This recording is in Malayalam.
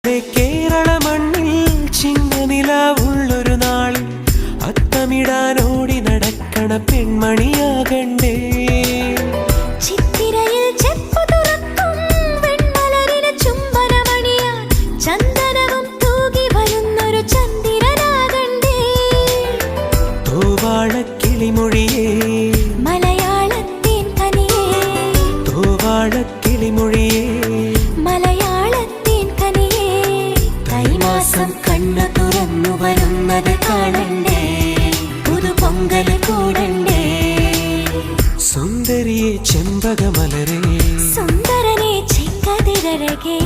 കേരള മണ്ണിൽ ചിങ്ങനിലാവുള്ളൊരു നാളിൽ അത്തമിടാനോടി നടക്കണ പെൺമണിയാകണ്ടേ. ചിത്തിരയിൽ ചെപ്പു തുറക്കും വെൺമലരിന് ചുംബനമണിയാൻ ചന്ദനവും തൂകി വരുന്നൊരു ചന്ദ്രനാകണ്ടേ. തോവാളക്കിളിമൊഴിയേ മലയാളത്തിൻ കനിയേ, തോവാളക്കിളിമൊഴിയേ മലയാളത്തിൻ കനിയേ. കൈമാസം കണ്ണു തുറന്നു വരുന്നത് കാണണ്ടേ, പുതുപൊങ്കൽ കൂടണ്ടേ. സുന്ദരിയെ ചെമ്പകമലരേ, സുന്ദരനെ ചെങ്കതിരഴകേ.